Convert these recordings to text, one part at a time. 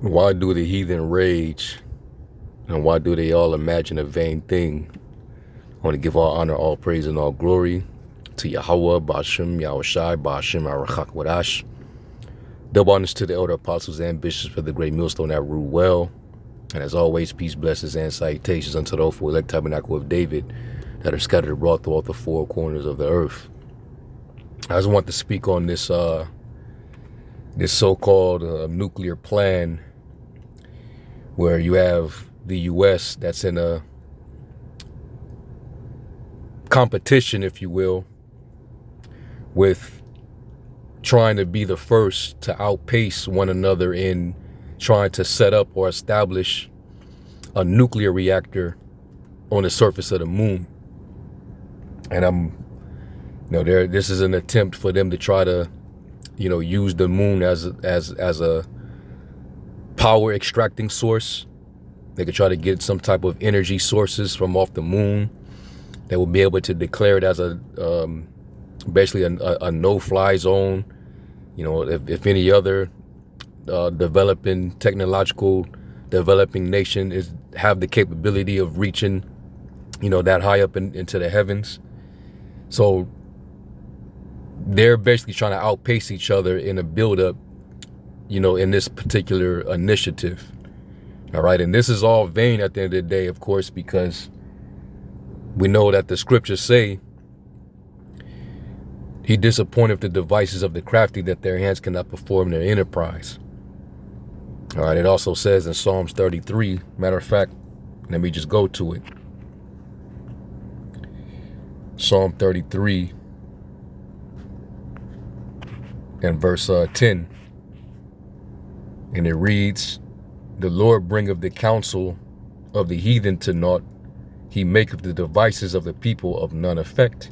Why do the heathen rage? And why do they all imagine a vain thing? I want to give all honor, all praise, and all glory to Yahweh, Ba'ashem, Yahushai, Ba'ashem, Arachak, Wadash. Double honors to the elder apostles and bishops for the great millstone that rule well. And as always, peace, blessings, and salutations unto the hopeful elect tabernacle of David that are scattered abroad throughout the four corners of the earth. I just want to speak on this this so-called nuclear plan where you have the U.S. that's in a competition, if you will, with trying to be the first to outpace one another in trying to set up or establish a nuclear reactor on the surface of the moon. And this is an attempt for them to try to, use the moon as a power extracting source. They could try to get some type of energy sources from off the moon. They will be able to declare it as a basically a no-fly zone. If any other technological developing nation have the capability of reaching, that high up into the heavens. So they're basically trying to outpace each other in a buildup, in this particular initiative. All right. And this is all vain at the end of the day, of course, because we know that the scriptures say he disappointeth the devices of the crafty, that their hands cannot perform their enterprise. All right. It also says in Psalms 33, matter of fact, let me just go to it. Psalm 33 and verse 10. And it reads, the Lord bringeth the counsel of the heathen to naught. He maketh the devices of the people of none effect.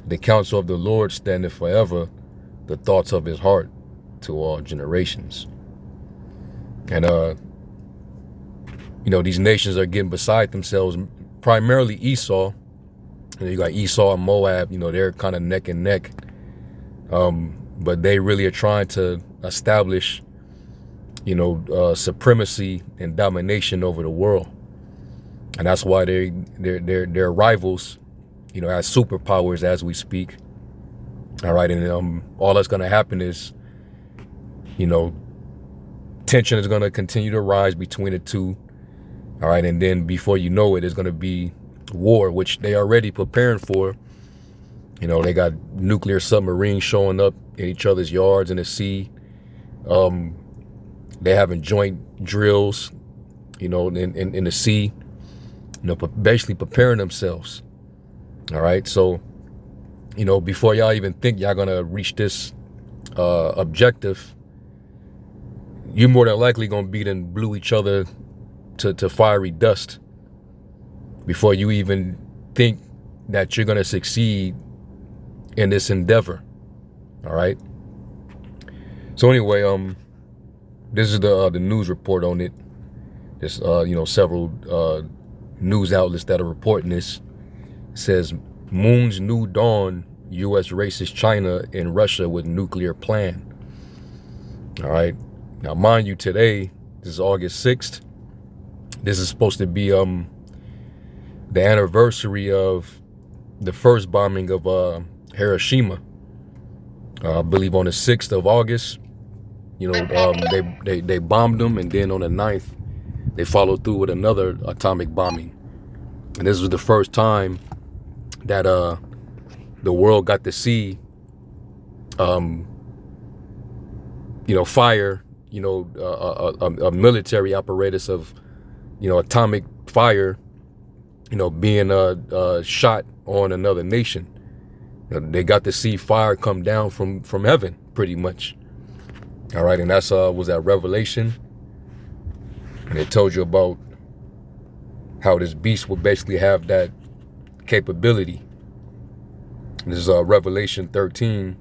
The counsel of the Lord standeth forever, the thoughts of his heart to all generations. And, these nations are getting beside themselves, primarily Esau. You got Esau and Moab, they're kind of neck and neck. But they really are trying to establish, supremacy and domination over the world. And that's why they're rivals, as superpowers as we speak. All right. And all that's going to happen is, tension is going to continue to rise between the two. All right. And then before you know it, there's going to be war, which they already preparing for. They got nuclear submarines showing up in each other's yards in the sea. They having joint drills, in the sea, basically preparing themselves. All right. So, before y'all even think y'all going to reach this objective, you more than likely going to beat and blew each other to fiery dust before you even think that you're going to succeed in this endeavor. All right. So anyway, this is the news report on it. There's several news outlets that are reporting this. It says Moon's new dawn, U.S. races China and Russia with nuclear plan. All right. Now, mind you, today, this is August 6th. This is supposed to be the anniversary of the first bombing of Hiroshima. I believe on the 6th of August, they bombed them, and then on the 9th, they followed through with another atomic bombing. And this was the first time that the world got to see, fire, a military apparatus of, atomic fire, being shot on another nation. They got to see fire come down from heaven, pretty much. All right, and that's was that Revelation, and it told you about how this beast would basically have that capability. This is Revelation 13,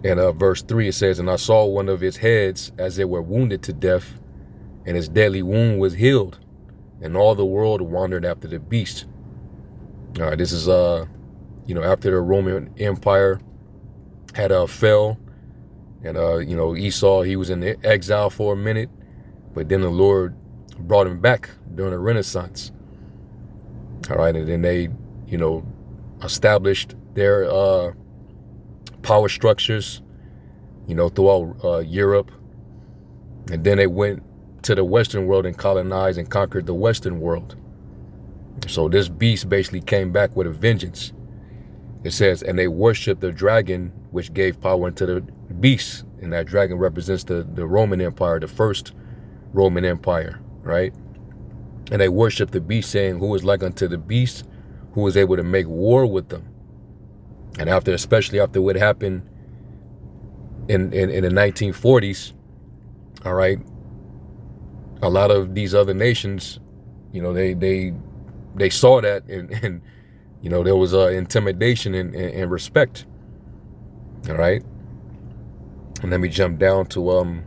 and verse 3. It says, "And I saw one of his heads as they were wounded to death, and his deadly wound was healed, and all the world wandered after the beast." All right, this is after the Roman Empire had fell, And, you know, Esau, he was in exile for a minute, but then the Lord brought him back during the Renaissance. All right. And then they, you know, established their power structures, you know, throughout Europe. And then they went to the Western world and colonized and conquered the Western world. So this beast basically came back with a vengeance. It says, and they worshiped the dragon, which gave power unto the beast. And that dragon represents the Roman Empire, the first Roman Empire, right? And they worshiped the beast, saying, who is like unto the beast, who was able to make war with them. And after, especially after what happened in the 1940s, all right, a lot of these other nations, you know, they saw that, and you know, there was intimidation and respect. All right. And let me jump down to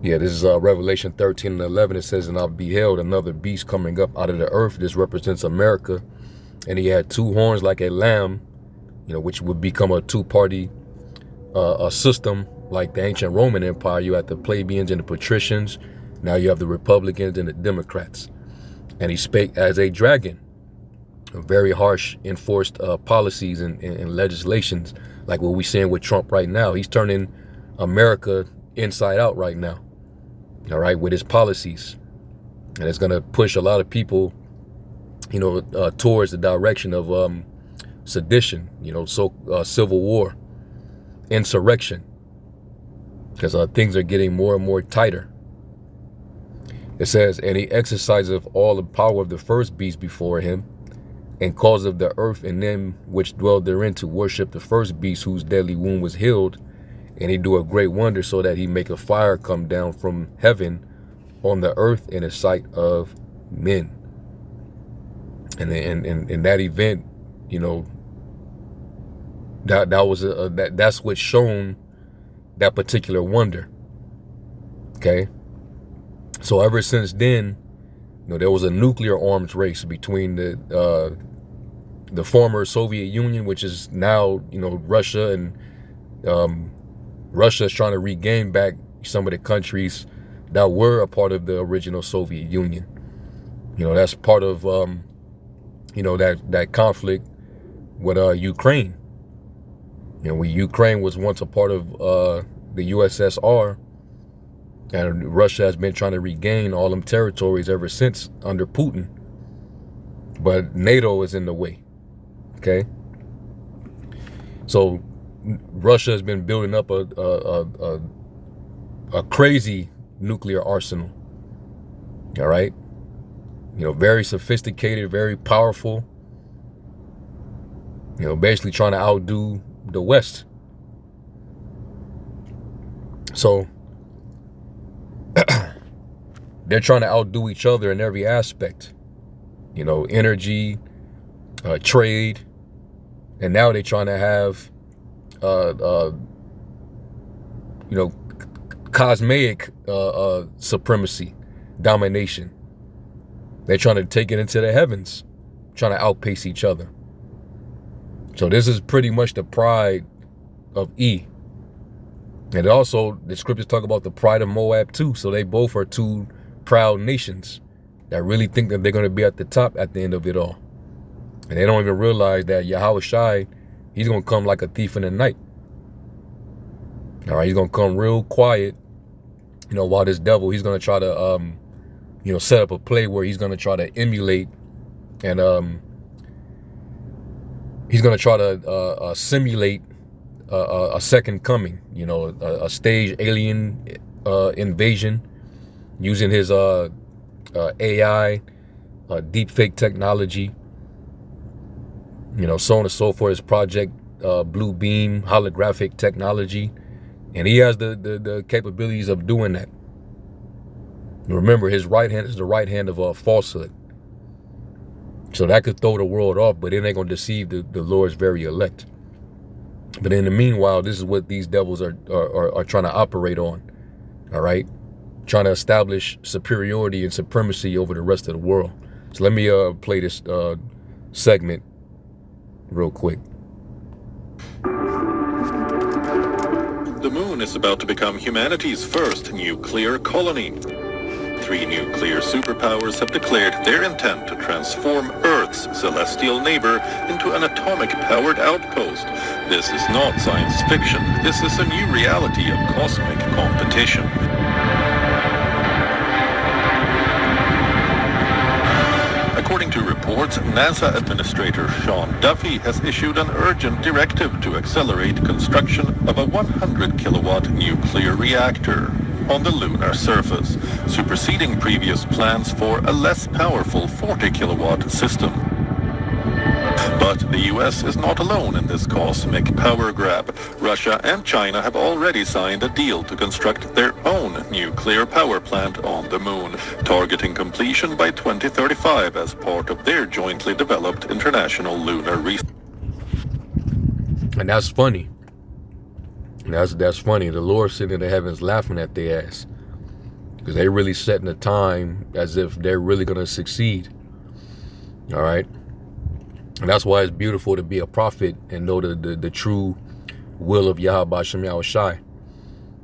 this is Revelation 13 and 11. It says, and I beheld another beast coming up out of the earth. This represents America. And he had two horns like a lamb, you know, which would become a two-party a system like the ancient Roman Empire. You had the plebeians and the patricians. Now you have the Republicans and the Democrats. And he spake as a dragon. Very harsh enforced policies and legislations, like what we're seeing with Trump right now. He's turning America inside out right now, all right, with his policies. And it's going to push a lot of people, you know, towards the direction of sedition, you know, civil war, insurrection, because things are getting more and more tighter. It says, and he exerciseth all the power of the first beast before him, and causeth the earth and them which dwell therein to worship the first beast, whose deadly wound was healed. And he do a great wonder, so that he make a fire come down from heaven on the earth in the sight of men. And in that event, you know, that's what's shown, that particular wonder. Okay. So ever since then, you know, there was a nuclear arms race between the former Soviet Union, which is now, you know, Russia, and Russia is trying to regain back some of the countries that were a part of the original Soviet Union. You know, that's part of, you know, that conflict with Ukraine. You know, Ukraine was once a part of the USSR, and Russia has been trying to regain all them territories ever since under Putin. But NATO is in the way. Okay. So Russia has been building up a crazy nuclear arsenal. All right. You know, very sophisticated, very powerful. You know, basically trying to outdo the West. So they're trying to outdo each other in every aspect. You know, energy, trade, and now they're trying to have, you know, cosmic supremacy, domination. They're trying to take it into the heavens, trying to outpace each other. So this is pretty much the pride of E. And also, the scriptures talk about the pride of Moab too. So they both are two proud nations that really think that they're going to be at the top at the end of it all. And they don't even realize that Yahweh Shai, he's going to come like a thief in the night. All right, he's going to come real quiet, you know, while this devil, he's going to try to, you know, set up a play where he's going to try to emulate and he's going to try to simulate a second coming, you know, a staged alien invasion using his AI, deep fake technology, you know, so on and so forth. His project Blue Beam holographic technology, and he has the capabilities of doing that. Remember, his right hand is the right hand of falsehood, so that could throw the world off, but then they're going to deceive the Lord's very elect. But in the meanwhile, this is what these devils are trying to operate on. All right, trying to establish superiority and supremacy over the rest of the world. So let me play this segment real quick. moon is about to become humanity's first nuclear colony. 3 nuclear superpowers have declared their intent to transform Earth's celestial neighbor into an atomic-powered outpost. This is not science fiction. This is a new reality of cosmic competition. According to reports, NASA Administrator Sean Duffy has issued an urgent directive to accelerate construction of a 100-kilowatt nuclear reactor on the lunar surface, superseding previous plans for a less powerful 40-kilowatt system. But the US is not alone in this cosmic power grab. Russia and China have already signed a deal to construct their own nuclear power plant on the moon, targeting completion by 2035 as part of their jointly developed international lunar research. And that's funny. That's funny. The Lord sitting in the heavens laughing at their ass, because they really setting the time as if they're really going to succeed. All right. And that's why it's beautiful to be a prophet and know the true will of Yahweh Shem Yahushai.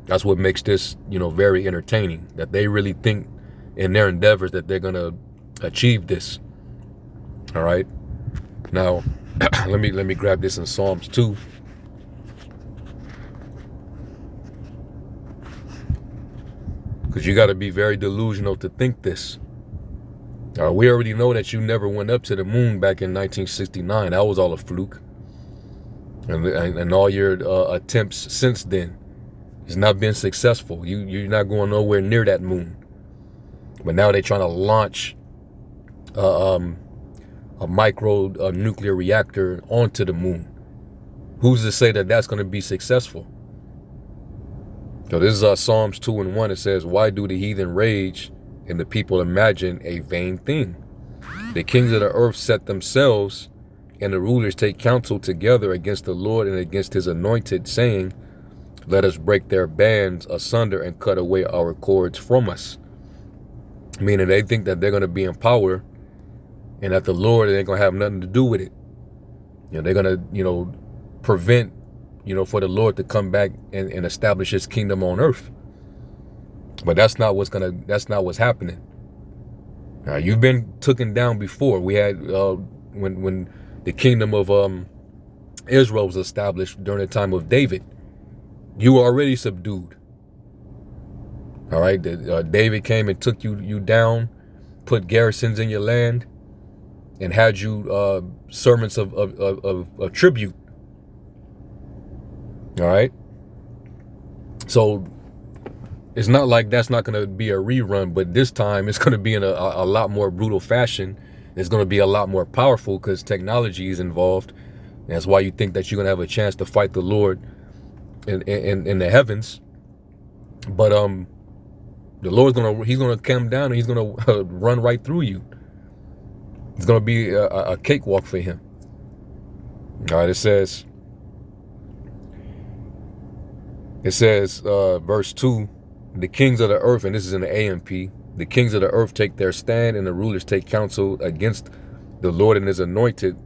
That's what makes this, very entertaining, that they really think in their endeavors that they're going to achieve this. All right. Now, let me grab this in Psalms 2. Because you got to be very delusional to think this. We already know that you never went up to the moon back in 1969. That was all a fluke. And all your attempts since then has not been successful. You're not going nowhere near that moon. But now they're trying to launch a micro nuclear reactor onto the moon. Who's to say that that's going to be successful? So this is Psalms 2:1. It says, "Why do the heathen rage and the people imagine a vain thing? The kings of the earth set themselves, and the rulers take counsel together against the Lord and against his anointed, saying, let us break their bands asunder and cut away our cords from us." Meaning they think that they're going to be in power and that the Lord ain't going to have nothing to do with it. They're going to, prevent, for the Lord to come back and establish his kingdom on earth. But that's not what's happening. You've been taken down before. We had when the kingdom of Israel was established during the time of David. You were already subdued. All right, David came and took you down, put garrisons in your land, and had you servants of tribute. All right, so it's not like that's not going to be a rerun, but this time it's going to be in a lot more brutal fashion. It's going to be a lot more powerful because technology is involved. And that's why you think that you're going to have a chance to fight the Lord in the heavens. But the Lord's he's going to come down and he's going to run right through you. It's going to be a cakewalk for him. All right, it says, verse 2, the kings of the earth, and this is in the AMP, the kings of the earth take their stand and the rulers take counsel against the Lord and his anointed,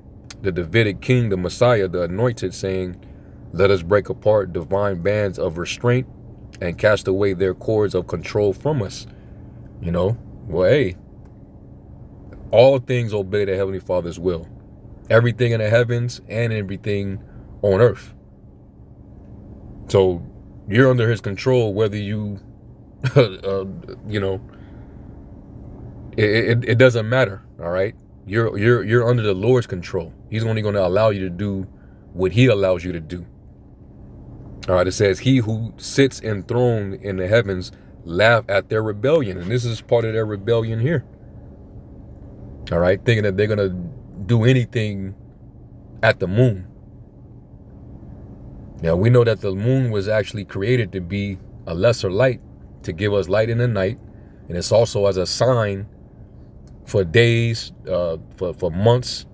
the Davidic king, the Messiah, the anointed, saying, let us break apart divine bands of restraint and cast away their cords of control from us. Well, hey, all things obey the Heavenly Father's will. Everything in the heavens and everything on earth. So you're under his control, whether you, it doesn't matter. All right. You're under the Lord's control. He's only going to allow you to do what he allows you to do. All right. It says, he who sits enthroned in the heavens laugh at their rebellion. And this is part of their rebellion here. All right. Thinking that they're going to do anything at the moon. Now, we know that the moon was actually created to be a lesser light, to give us light in the night. And it's also as a sign for days, for months,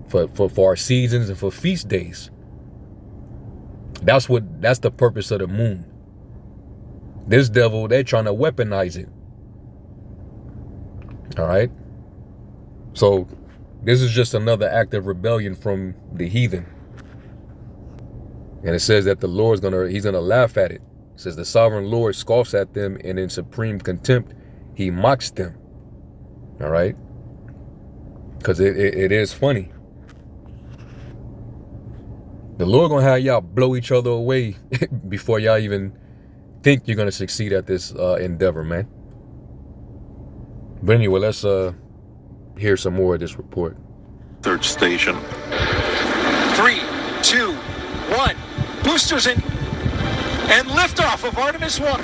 for our seasons and for feast days. That's the purpose of the moon. This devil, they're trying to weaponize it. All right. So this is just another act of rebellion from the heathen. And it says that the Lord's he's gonna laugh at it. It says the sovereign Lord scoffs at them, and in supreme contempt, he mocks them. All right? Because it is funny. The Lord gonna have y'all blow each other away before y'all even think you're gonna succeed at this endeavor, man. But anyway, let's hear some more of this report. Third station. 3, 2, 1. Boosters in. And liftoff of Artemis 1.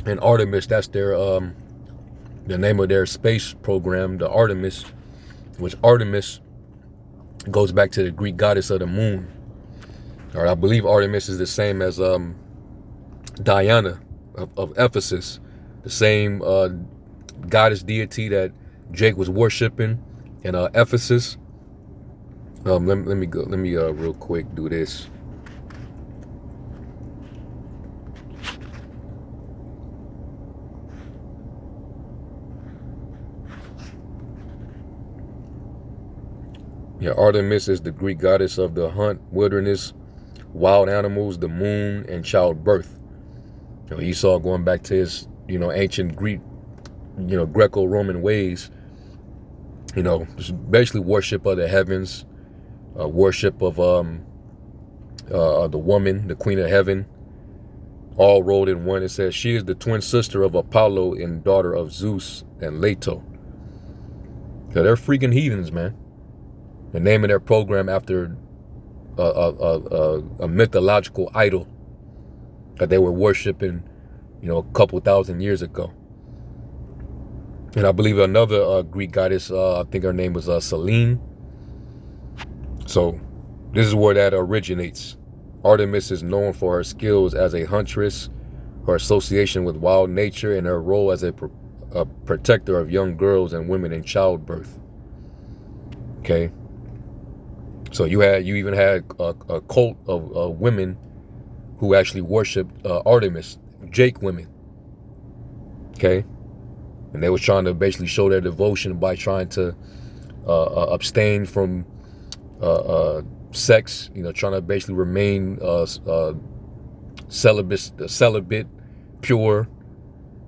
And Artemis, that's their the name of their space program, the Artemis, which Artemis goes back to the Greek goddess of the moon. All right, I believe Artemis is the same as Diana of Ephesus, the same goddess deity that Jake was worshiping in Ephesus. Let me real quick do this. Yeah, Artemis is the Greek goddess of the hunt, wilderness, wild animals, the moon, and childbirth. Esau, going back to his, ancient Greek, Greco-Roman ways, just basically worship of the heavens, worship of the woman, the queen of heaven, all rolled in one. It says she is the twin sister of Apollo and daughter of Zeus and Leto. So they're freaking heathens, man. They're naming their program after a mythological idol that they were worshiping, a couple thousand years ago. And I believe another Greek goddess, I think her name was Selene. So this is where that originates. Artemis is known for her skills as a huntress, her association with wild nature, and her role as a protector of young girls and women in childbirth. Okay. So you even had a cult of women who actually worshipped Artemis, Jake women. Okay. And they was trying to basically show their devotion by trying to abstain from sex, trying to basically remain celibate, pure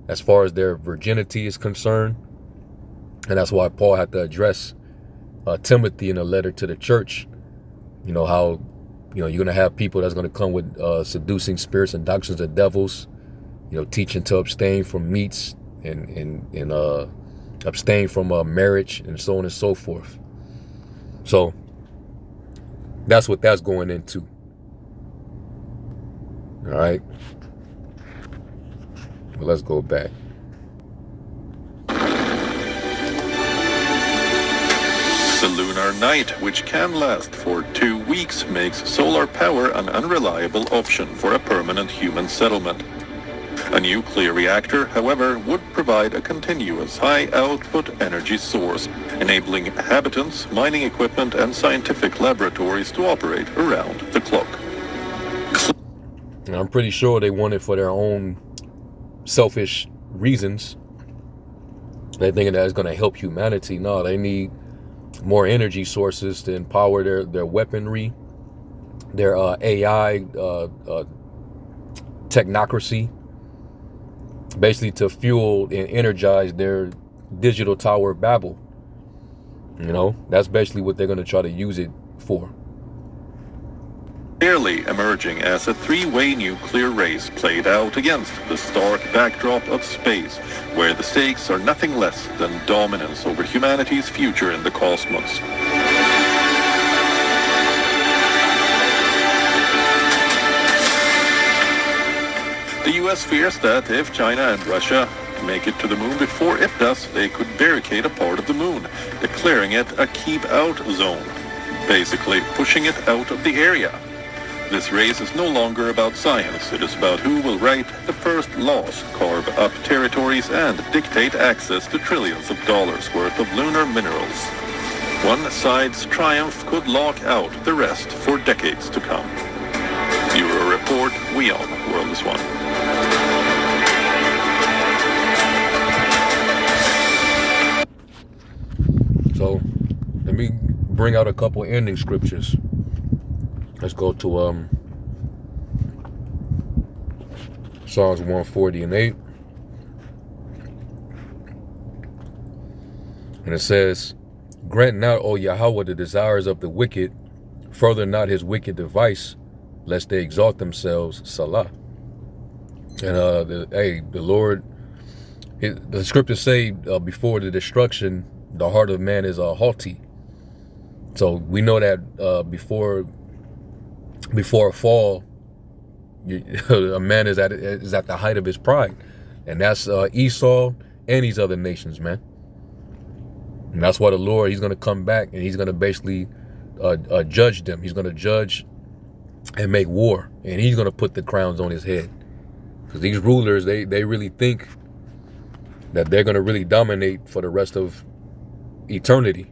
as far as their virginity is concerned. And that's why Paul had to address Timothy in a letter to the church, how, you're going to have people that's going to come with seducing spirits and doctrines of devils, teaching to abstain from meats and abstain from marriage and so on and so forth. So that's what that's going into. All right. Well, let's go back. The lunar night, which can last for 2 weeks, makes solar power an unreliable option for a permanent human settlement. A nuclear reactor, however, would provide a continuous high-output energy source, enabling inhabitants, mining equipment, and scientific laboratories to operate around the clock. And I'm pretty sure they want it for their own selfish reasons. They're thinking that it's going to help humanity. No, they need more energy sources to empower their weaponry, their AI technocracy, basically to fuel and energize their digital tower of Babel. That's basically what they're going to try to use it for. Clearly emerging as a three-way nuclear race played out against the stark backdrop of space, where the stakes are nothing less than dominance over humanity's future in the cosmos. The US fears that if China and Russia make it to the moon before it does, they could barricade a part of the moon, declaring it a keep-out zone, basically pushing it out of the area. This race is no longer about science. It is about who will write the first laws, carve up territories, and dictate access to trillions of dollars worth of lunar minerals. One side's triumph could lock out the rest for decades to come. Bureau Report, we own World is One. So let me bring out a couple ending scriptures. Let's go to Psalms 140:8. And it says, grant not, O Yahweh, the desires of the wicked, further not his wicked device, lest they exalt themselves. Salah. And the Lord, the scriptures say before the destruction, the heart of man is haughty. So we know that before a fall, a man is at the height of his pride, and that's Esau and these other nations, man. And that's why the Lord, he's going to come back and he's going to basically judge them. He's going to judge and make war, and he's going to put the crowns on his head. Because these rulers, they really think that they're going to really dominate for the rest of eternity.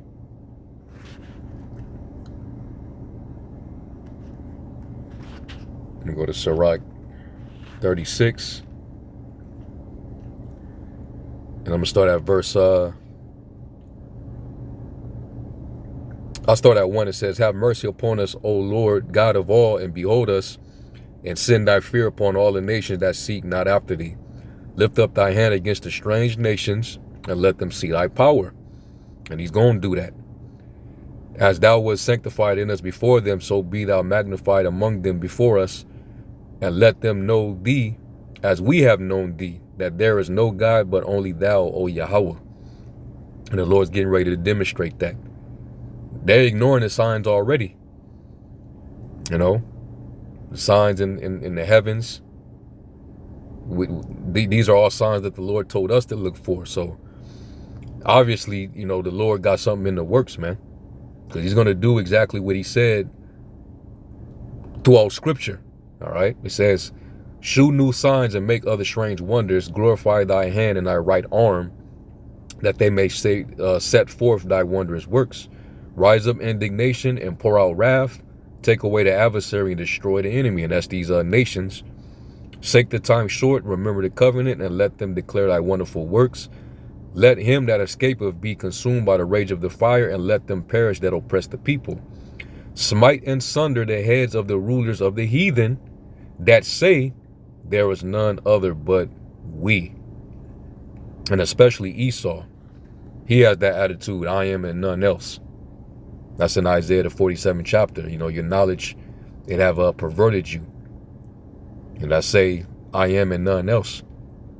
Let me go to Sirach 36. And I'm going to start at verse... I'll start at 1. It says, have mercy upon us, O Lord, God of all, and behold us, and send thy fear upon all the nations that seek not after thee. Lift up thy hand against the strange nations, and let them see thy power. And he's going to do that. As thou wast sanctified in us before them, so be thou magnified among them before us, and let them know thee as we have known thee, that there is no God but only thou, O Yahweh. And the Lord's getting ready to demonstrate that. They're ignoring the signs already. You know, the signs in the heavens. These are all signs that the Lord told us to look for. So obviously, you know, the Lord got something in the works, man. Because he's going to do exactly what he said throughout scripture. All right. It says, shew new signs and make other strange wonders. Glorify thy hand and thy right arm, that they may say, set forth thy wondrous works. Rise up indignation and pour out wrath. Take away the adversary and destroy the enemy. And that's these nations. Sake the time short. Remember the covenant and let them declare thy wonderful works. Let him that escapeth be consumed by the rage of the fire, and let them perish that oppress the people. Smite and sunder the heads of the rulers of the heathen that say there is none other but we. And especially Esau. He has that attitude, I am and none else. That's in Isaiah the 47th chapter. You know, your knowledge, it have perverted you. And I say, I am and none else.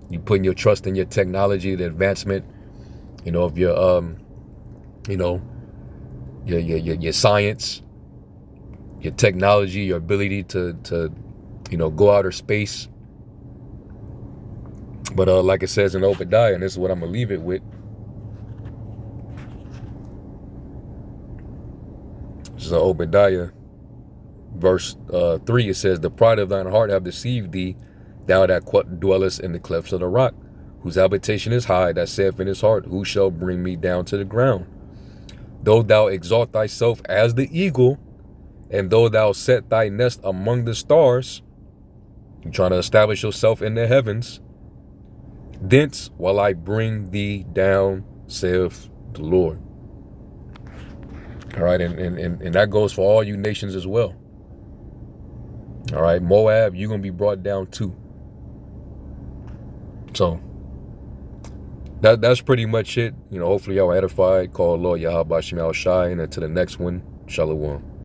You putting your trust in your technology, the advancement, you know, of your, you know, your science, your technology, your ability to, you know, go outer space. But like it says in Obadiah, and this is what I'm going to leave it with. This is Obadiah, verse 3. It says, the pride of thine heart have deceived thee, thou that dwellest in the clefts of the rock, whose habitation is high, that saith in his heart, who shall bring me down to the ground? Though thou exalt thyself as the eagle, and though thou set thy nest among the stars, you're trying to establish yourself in the heavens, thence will I bring thee down, saith the Lord. All right, and that goes for all you nations as well. All right, Moab, you're going to be brought down too. So that's pretty much it. You know, hopefully y'all were edified. Call Lord Yahweh Shai, and until the next one, Shalom.